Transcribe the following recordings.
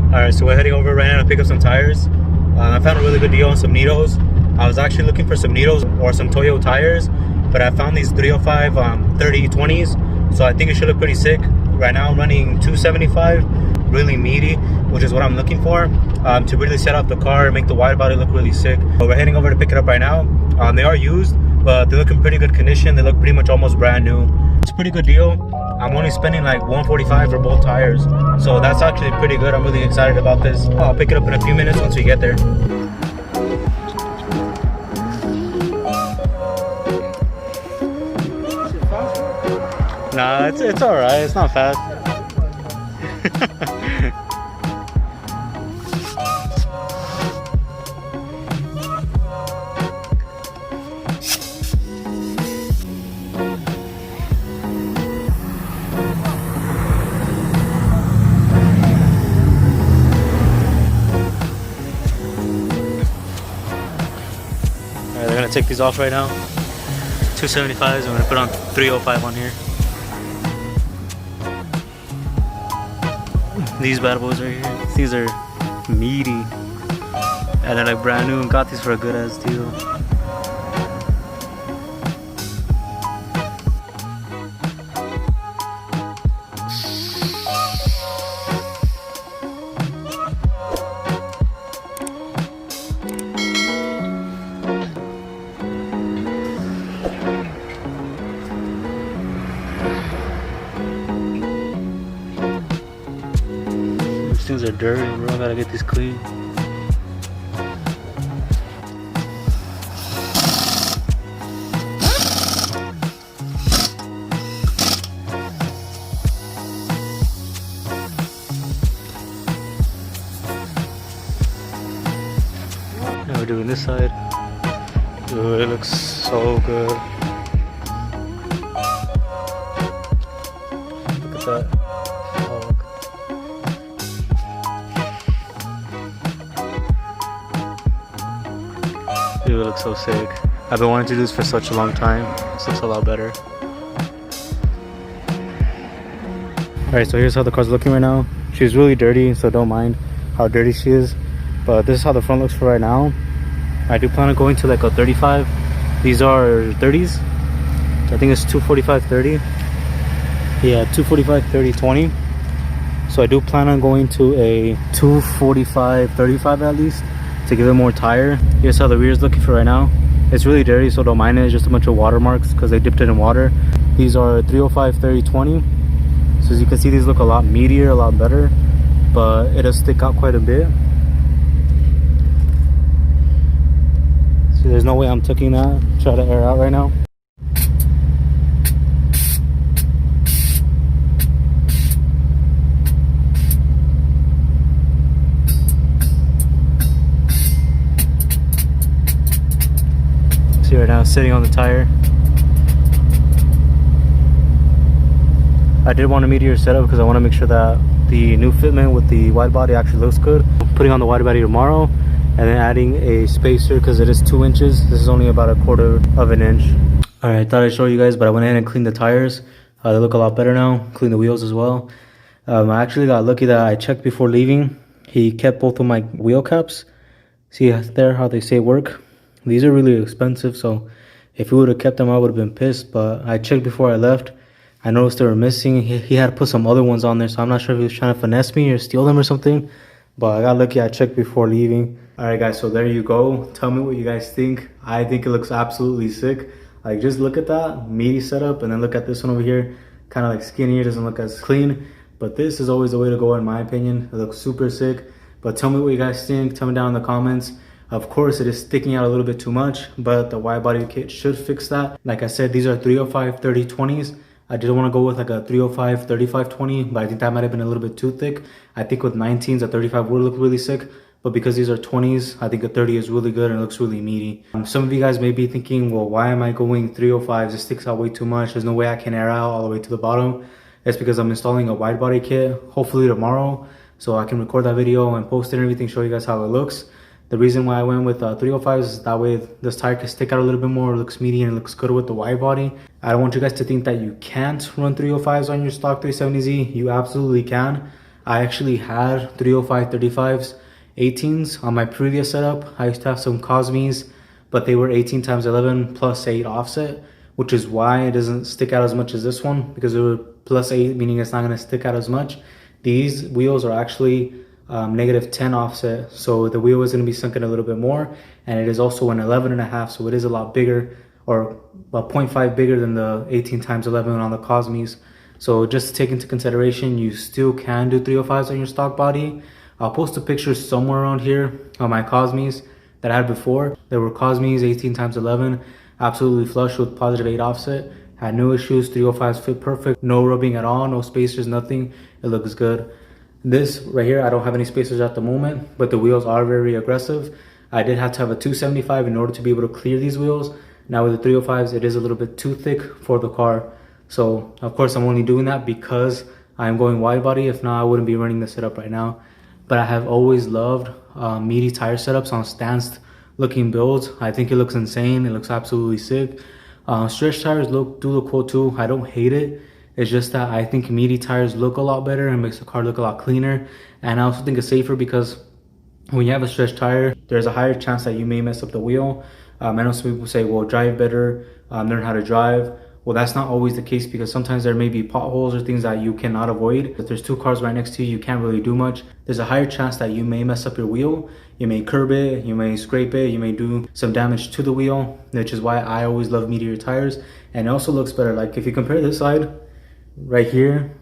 Alright, so we're heading over right now to pick up some tires. I found a really good deal on some Nittos. I was actually looking for some Nittos or some Toyo tires, but I found these 305 3020s, so I think it should look pretty sick. Right now I'm running 275, really meaty, which is what I'm looking for, to really set up the car and make the wide body look really sick. But we're heading over to pick it up right now. They are used, but they look in pretty good condition. They look pretty much almost brand new. It's a pretty good deal. I'm only spending like $145 for both tires, so that's actually pretty good. I'm really excited about this. I'll pick it up in a few minutes once we get there. Nah, it's all right. It's not fast. They're gonna take these off right now. 275s. I'm gonna put on 305 on here. These bad boys right here. These are meaty, and they're like brand new. And got these for a good ass deal. Things are dirty, bro. I gotta get these clean. Now we're doing this side. Dude, it looks so good. Look at that. Dude, it looks so sick. I've been wanting to do this for such a long time. This looks a lot better. Alright, so here's how the car's looking right now. She's really dirty, so don't mind how dirty she is. But this is how the front looks for right now. I do plan on going to like a 35. These are 30s. I think it's 245 30. Yeah, 245 30 20. So I do plan on going to a 245 35 at least, to give it more tire. Here's how the rear is looking for right now. It's really dirty, so don't mind it. It's just a bunch of watermarks because they dipped it in water. These are 305 30 20. So as you can see, these look a lot meatier, a lot better, but it does stick out quite a bit. So there's no way I'm tucking that. Try to air out right now. See right now, sitting on the tire. I did want a meatier setup because I want to make sure that the new fitment with the wide body actually looks good. Putting on the wide body tomorrow, and then adding a spacer because it is 2 inches. This is only about 1/4 of an inch. All right, I thought I'd show you guys, but I went in and cleaned the tires. They look a lot better now. Cleaned the wheels as well. I actually got lucky that I checked before leaving. He kept both of my wheel caps. See there how they say work? These are really expensive, so if he would have kept them, I would have been pissed. But I checked before I left. I noticed they were missing. He had put some other ones on there, so I'm not sure if he was trying to finesse me or steal them or something. But I got lucky. I checked before leaving. All right, guys, so there you go. Tell me what you guys think. I think it looks absolutely sick. Like, just look at that meaty setup, and then look at this one over here. Kind of like skinnier, doesn't look as clean. But this is always the way to go, in my opinion. It looks super sick. But tell me what you guys think. Tell me down in the comments. Of course, it is sticking out a little bit too much, but the wide body kit should fix that. Like I said, these are 305 30 20s. I did want to go with like a 305 35 20, but I think that might have been a little bit too thick. I think with 19s, a 35 would look really sick. But because these are 20s, I think a 30 is really good and it looks really meaty. Some of you guys may be thinking, well, why am I going 305s? It sticks out way too much. There's no way I can air out all the way to the bottom. That's because I'm installing a wide body kit, hopefully tomorrow, so I can record that video and post it and everything, show you guys how it looks. The reason why I went with 305s is that way this tire can stick out a little bit more, it looks meaty and it looks good with the wide body. I don't want you guys to think that you can't run 305s on your stock 370Z. You absolutely can. I actually had 305 35s 18s on my previous setup. I used to have some Cosmes, but they were 18 times 11 plus 8 offset, which is why it doesn't stick out as much as this one, because they were plus 8, meaning it's not going to stick out as much. These wheels are actually negative 10 offset, so the wheel is going to be sunken a little bit more, and it is also an 11.5, so it is a lot bigger, or about 0.5 bigger than the 18 times 11 on the Cosmes. So just take into consideration, you still can do 305s on your stock body. I'll post a picture somewhere around here on my Cosmes that I had before. There were Cosmes 18 times 11, absolutely flush with positive 8 offset. Had no issues, 305s fit perfect, no rubbing at all, no spacers, nothing. It looks good. This right here, I don't have any spacers at the moment, but the wheels are very aggressive. I did have to have a 275 in order to be able to clear these wheels. Now with the 305s, it is a little bit too thick for the car. So of course I'm only doing that because I'm going wide body. If not, I wouldn't be running this setup right now. But I have always loved meaty tire setups on stanced looking builds. I think it looks insane. It looks absolutely sick. Stretch tires do look cool too. I don't hate it. It's just that I think meaty tires look a lot better and makes the car look a lot cleaner. And I also think it's safer because when you have a stretch tire, there's a higher chance that you may mess up the wheel. I know some people say, well, drive better, learn how to drive. Well, that's not always the case, because sometimes there may be potholes or things that you cannot avoid. If there's two cars right next to you, you can't really do much. There's a higher chance that you may mess up your wheel. You may curb it, you may scrape it, you may do some damage to the wheel, which is why I always love meatier tires. And it also looks better. Like if you compare this side right here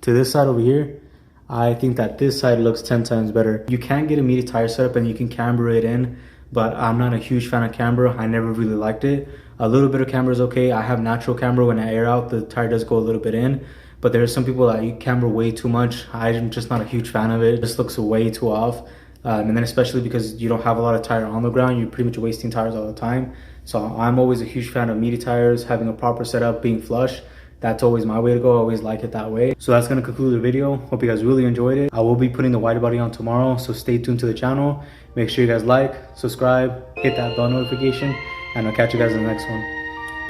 to this side over here, I think that this side looks 10 times better. You can get a meaty tire setup and you can camber it in, but I'm not a huge fan of camber. I never really liked it. A little bit of camber is okay. I have natural camber. When I air out, the tire does go a little bit in, but there's some people that camber way too much. I'm just not a huge fan of it. It just looks way too off. And then especially because you don't have a lot of tire on the ground, you're pretty much wasting tires all the time. So I'm always a huge fan of meaty tires, having a proper setup, being flush. That's always my way to go. I always like it that way. So that's going to conclude the video. Hope you guys really enjoyed it. I will be putting the wide body on tomorrow, so stay tuned to the channel. Make sure you guys like, subscribe, hit that bell notification, and I'll catch you guys in the next one.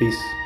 Peace.